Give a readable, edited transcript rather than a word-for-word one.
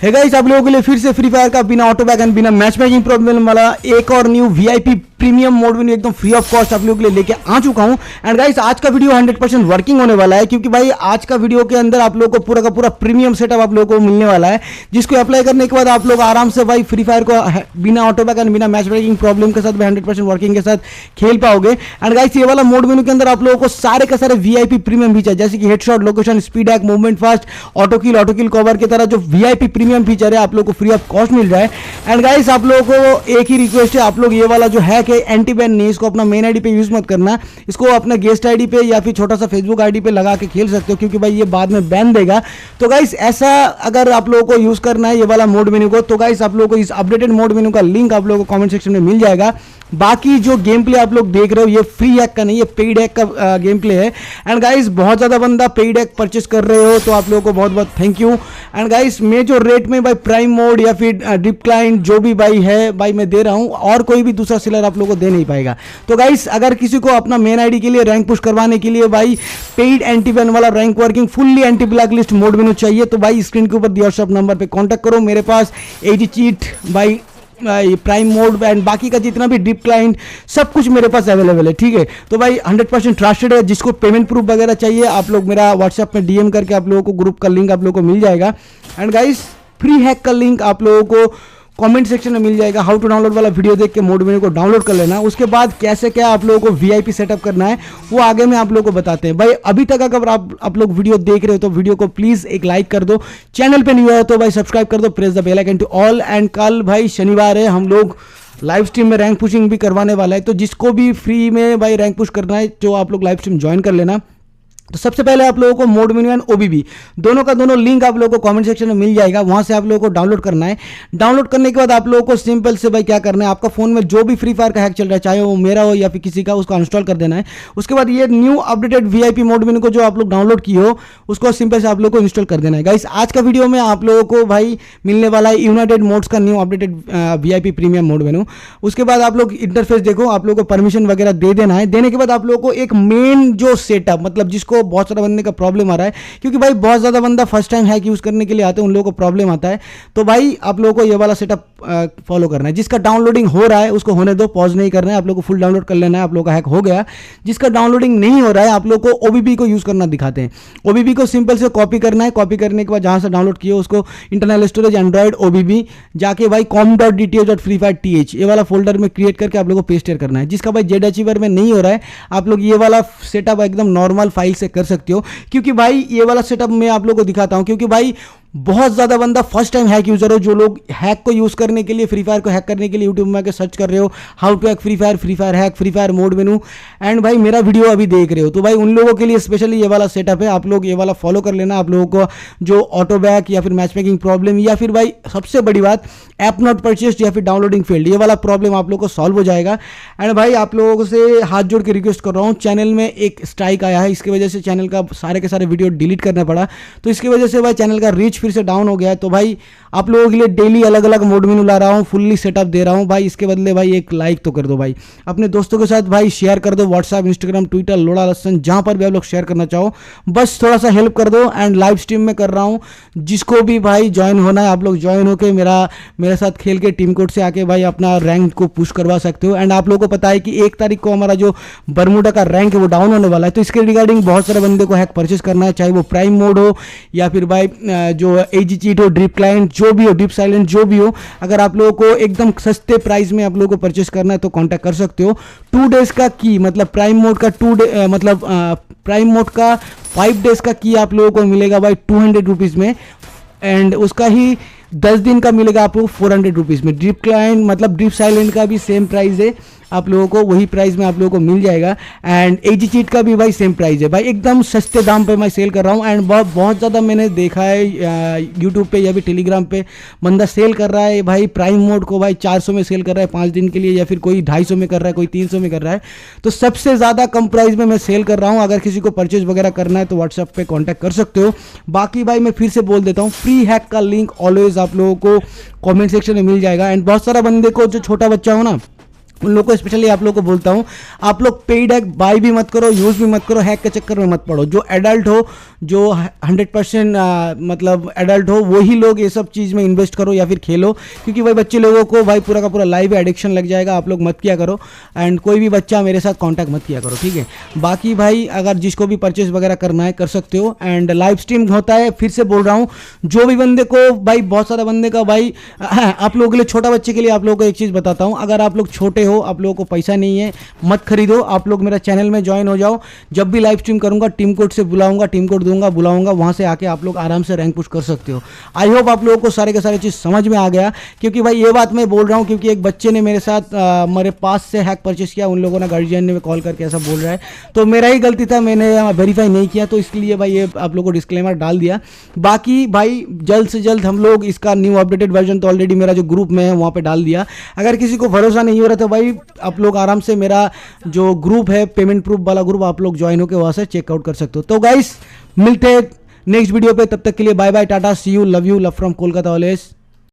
है गाइस, आप लोगों के लिए फिर से फ्री फायर का बिना ऑटो बैक एंड बिना मैच मैचिंग प्रॉब्लम वाला एक और न्यू वीआईपी प्रीमियम मोड में एकदम फ्री ऑफ कॉस्ट आप लोगों के लिए लेके आ चुका हूं। एंड गाइस, आज का वीडियो 100% वर्किंग होने वाला है, क्योंकि भाई आज का वीडियो के अंदर आप लोगों को पूरा का पूरा प्रीमियम सेटअप आप लोगों को मिलने वाला है, जिसको अप्लाई करने के बाद आप लोग आराम से भाई फ्री फायर को बिना ऑटो बैक एंड बिना मैच मैचिंग प्रॉब्लम के साथ 100% वर्किंग के साथ खेल पाओगे। एंड गाइस, ये वाला मोड मेनू के अंदर आप लोगों को सारे का सारे वीआईपी प्रीमियम फीचर जैसे कि headshot, location, speed hack, movement fast, auto kill cover की तरह जो वीआईपी प्रीमियम फीचर है आप लोगों को फ्री ऑफ कॉस्ट मिल रहा है। एंड गाइस, आप लोगों को एक ही रिक्वेस्ट है, आप लोग ये वाला जो हैक है एंटी बैन नहीं, इसको अपना मेन आईडी पे यूज मत करना, इसको अपना गेस्ट आईडी पे या फिर छोटा सा फेसबुक आईडी पे लगा के खेल सकते हो, क्योंकि भाई ये बाद में बैन देगा। तो गाइस, ऐसा अगर आप लोगों को यूज करना है ये वाला मोड मेनू को, तो गाइस आप लोगों को इस अपडेटेड मोड मेनू का लिंक आप लोगों को कमेंट सेक्शन में मिल जाएगा। बाकी जो गेम प्ले आप लोग देख रहे हो ये फ्री हैक का नहीं, ये पेड हैक का गेम प्ले है। एंड गाइस, बहुत ज़्यादा बंदा पेड हैक परचेस कर रहे हो, तो आप लोगों को बहुत बहुत थैंक यू। एंड गाइस, मैं जो रेट में भाई प्राइम मोड या फिर डिप क्लाइंट जो भी भाई है भाई मैं दे रहा हूँ, और कोई भी दूसरा सेलर आप लोगों को दे नहीं पाएगा। तो गाइस, अगर किसी को अपना मेन आईडी के लिए रैंक पुश करवाने के लिए भाई पेड एंटी बैन वाला rank working fully anti black list mode मेनू चाहिए, तो भाई स्क्रीन के ऊपर दिए व्हाट्सएप नंबर पे कांटेक्ट करो। मेरे पास एजी चीट भाई प्राइम मोड एंड बाकी का जितना भी डिप क्लाइंट सब कुछ मेरे पास अवेलेबल है, ठीक है। तो भाई 100% ट्रस्टेड है। जिसको पेमेंट प्रूफ वगैरह चाहिए आप लोग मेरा व्हाट्सएप में डीएम करके आप लोगों को ग्रुप का लिंक आप लोगों को मिल जाएगा। एंड गाइस, फ्री हैक का लिंक आप लोगों को कमेंट सेक्शन में मिल जाएगा। हाउ टू डाउनलोड वाला वीडियो देख के मोड मेनू को डाउनलोड कर लेना। उसके बाद कैसे क्या आप लोगों को वीआईपी सेटअप करना है वो आगे में आप लोगों को बताते हैं। भाई अभी तक अगर आप लोग वीडियो देख रहे हो तो वीडियो को प्लीज एक लाइक कर दो, चैनल पे नहीं हो तो भाई सब्सक्राइब कर दो, press the bell icon to all. And कल भाई शनिवार है, हम लोग लाइव स्ट्रीम में रैंक पुशिंग भी करवाने वाला है, तो जिसको भी फ्री में भाई रैंक पुश करना है तो आप लोग लाइव स्ट्रीम ज्वाइन कर लेना। तो सबसे पहले आप लोगों को मोड मेनू एंड ओबीबी दोनों का दोनों लिंक आप लोगों को कमेंट सेक्शन में मिल जाएगा, वहां से आप लोगों को डाउनलोड करना है। डाउनलोड करने के बाद आप लोगों को सिंपल से भाई क्या करना है, आपका फोन में जो भी फ्री फायर का हैक चल रहा है, चाहे वो मेरा हो या फिर किसी का, उसको इंस्टॉल कर देना है। उसके बाद ये न्यू अपडेटेड वीआईपी मोड मेनू को जो आप लोग डाउनलोड किए हो उसको सिंपल से आप लोगों को इंस्टॉल कर देना है। गाइस, आज का वीडियो में आप लोगों को भाई मिलने वाला है यूनाइटेड मोड्स का new updated VIP premium mode मेनू। उसके बाद आप लोग इंटरफेस देखो, आप लोगों को परमिशन वगैरह दे देना है। देने के बाद आप लोगों को एक मेन जो सेटअप, मतलब जिसको बहुत सारा बनने का प्रॉब्लम आ रहा है, क्योंकि भाई बहुत ज्यादा बंदा फर्स्ट टाइम हैक यूज करने के लिए आते हैं, उन लोगों को प्रॉब्लम आता है। तो भाई आप लोगों को ये वाला सेटअप फॉलो करना है। जिसका डाउनलोडिंग हो रहा है उसको होने दो, पॉज नहीं करना है, आप लोगों को फुल डाउनलोड कर लेना है। आप लोगों का हैक हो गया। जिसका डाउनलोडिंग नहीं हो रहा है आप लोगों को ओबीबी को यूज करना दिखाते हैं। ओबीबी को सिंपल से कॉपी करना है। कॉपी करने के बाद जहां से डाउनलोड किए उसको इंटरनल स्टोरेज एंड्रॉइड ओबीबी जाके भाई com.dth.freefire.th ये वाला फोल्डर में क्रिएट करके आप लोगों को पेस्ट करना है। जिसका भाई जेड अचीवर में नहीं हो रहा है आप लोग ये वाला सेटअप एकदम नॉर्मल फाइल से कर सकते हो, क्योंकि भाई ये वाला सेटअप मैं आप लोगों को दिखाता हूं, क्योंकि भाई बहुत ज्यादा बंदा फर्स्ट टाइम हैक यूजर हो, जो लोग हैक को यूज करने के लिए, फ्री फायर को हैक करने के लिए यूट्यूब में आके सर्च कर रहे हो how to hack Free Fire hack, Free Fire mod menu, and भाई मेरा वीडियो अभी देख रहे हो, तो भाई उन लोगों के लिए स्पेशली ये वाला सेटअप है। आप लोग ये वाला फॉलो कर लेना। आप लोगों को जो ऑटो बैक या फिर मैच मेकिंग प्रॉब्लम या फिर भाई सबसे बड़ी बात ऐप नॉट परचेस्ड या फिर डाउनलोडिंग फेल्ड, ये वाला प्रॉब्लम आप लोगों को सॉल्व हो जाएगा। एंड भाई आप लोगों से हाथ जोड़ के रिक्वेस्ट कर रहा हूँ, चैनल में एक स्ट्राइक आया है, इसकी वजह से चैनल का सारे के सारे वीडियो डिलीट करना पड़ा, तो इसकी वजह से भाई चैनल का रीच फिर से डाउन हो गया है। तो भाई आप लोगों के लिए डेली अलग अलग मोड मेनू ला रहा हूँ, फुल्ली सेटअप दे रहा हूँ भाई। इसके बदले भाई एक लाइक तो कर दो भाई, अपने दोस्तों के साथ भाई शेयर कर दो, व्हाट्सएप, इंस्टाग्राम, ट्विटर, लोड़ा लसन, जहां पर भी आप लोग शेयर करना चाहो, बस थोड़ा सा हेल्प कर दो। एंड लाइव स्ट्रीम में कर रहा हूँ, जिसको भी भाई ज्वाइन होना है आप लोग ज्वाइन होकर मेरे साथ खेल के टीम कोड से आके भाई अपना रैंक को पुश करवा सकते हो। एंड आप लोगों को पता है कि 1 तारीख को हमारा जो बरमूडा का रैंक है वो डाउन होने वाला है, तो इसके रिगार्डिंग बहुत सारे बंदे को हैक परचेस करना है, चाहे वो प्राइम मोड हो या फिर भाई जो एजी चीट हो, ड्रिप क्लाइंट जो भी हो, डिप साइलेंट जो भी हो, अगर आप लोगों को एकदम सस्ते प्राइस में आप लोगों को परचेस करना है तो कांटेक्ट कर सकते हो। 2 डेज का की, मतलब प्राइम मोड का प्राइम मोड का 5 डेज का की आप लोगों को मिलेगा भाई 200 रुपीज़ में, एंड उसका ही 10 दिन का मिलेगा आप लोगों को 400 रुपीज़ में। ड्रिप क्लाइंट मतलब ड्रिप साइलेंट का भी सेम प्राइस है, आप लोगों को वही प्राइस में आप लोगों को मिल जाएगा। एंड एजी चीट का भी भाई सेम प्राइस है भाई, एकदम सस्ते दाम पे मैं सेल कर रहा हूँ। एंड बहुत ज़्यादा मैंने देखा है यूट्यूब पे या फिर टेलीग्राम पे बंदा सेल कर रहा है भाई प्राइम मोड को भाई 400 में सेल कर रहा है 5 दिन के लिए, या फिर कोई 250 में कर रहा है, कोई 300 में कर रहा है। तो सबसे ज़्यादा कम प्राइस में मैं सेल कर रहा हूँ। अगर किसी को परचेज वगैरह करना है तो व्हाट्सएप पे कॉन्टैक्ट कर सकते हो। बाकी भाई मैं फिर से बोल देता हूँ, फ्री हैक का लिंक ऑलवेज आप लोगों को कॉमेंट सेक्शन में मिल जाएगा। एंड बहुत सारा बंदे को जो छोटा बच्चा हो ना, उन लोगों को स्पेशली आप लोगों को बोलता हूँ, आप लोग पेड हैक बाय भी मत करो, यूज़ भी मत करो, हैक के चक्कर में मत पड़ो। जो एडल्ट हो, जो 100% मतलब एडल्ट हो, वही लोग ये सब चीज़ में इन्वेस्ट करो या फिर खेलो, क्योंकि भाई बच्चे लोगों को भाई पूरा का पूरा लाइव एडिक्शन लग जाएगा। आप लोग मत किया करो एंड कोई भी बच्चा मेरे साथ कॉन्टैक्ट मत किया करो, ठीक है। बाकी भाई अगर जिसको भी परचेस वगैरह करना है कर सकते हो। एंड लाइव स्ट्रीम होता है, फिर से बोल रहा हूँ, जो भी बंदे को भाई बहुत सारा बंदे का भाई आप लोगों के लिए, छोटा बच्चे के लिए आप लोगों को एक चीज़ बताता हूँ, अगर आप लोग छोटे हो, आप लोगों को पैसा नहीं है, मत खरीदो, आप लोग मेरा चैनल में ज्वाइन हो जाओ। जब भी लाइव स्ट्रीम करूंगा टीम कोड से बुलाऊंगा, टीम कोड दूंगा, बुलाऊंगा, वहां से आके आप लोग आराम से रैंक पुश कर सकते हो। आई होप आप लोगों को सारे के सारे चीज़ समझ में आ गया, क्योंकि भाई ये बात मैं बोल रहा हूँ क्योंकि एक बच्चे ने मेरे साथ मेरे पास से हैक परचेस किया, उन लोगों ने गार्जियन ने कॉल करके ऐसा बोल रहा है, तो मेरा ही गलती था, मैंने वेरीफाई नहीं किया, तो इसलिए भाई ये आप लोगों को डिस्क्लेमर डाल दिया। बाकी भाई जल्द से जल्द हम लोग इसका न्यू अपडेटेड वर्जन तो ऑलरेडी मेरा जो ग्रुप में है वहाँ पे डाल दिया। अगर किसी को भरोसा नहीं हो रहा तो भाई आप लोग आराम से मेरा जो ग्रुप है पेमेंट प्रूफ वाला ग्रुप, आप लोग ज्वाइन होकर वहाँ से चेकआउट कर सकते हो। तो गाइस मिलते हैं नेक्स्ट वीडियो पे, तब तक के लिए bye bye, tata, see you, love you, love from Kolkata always.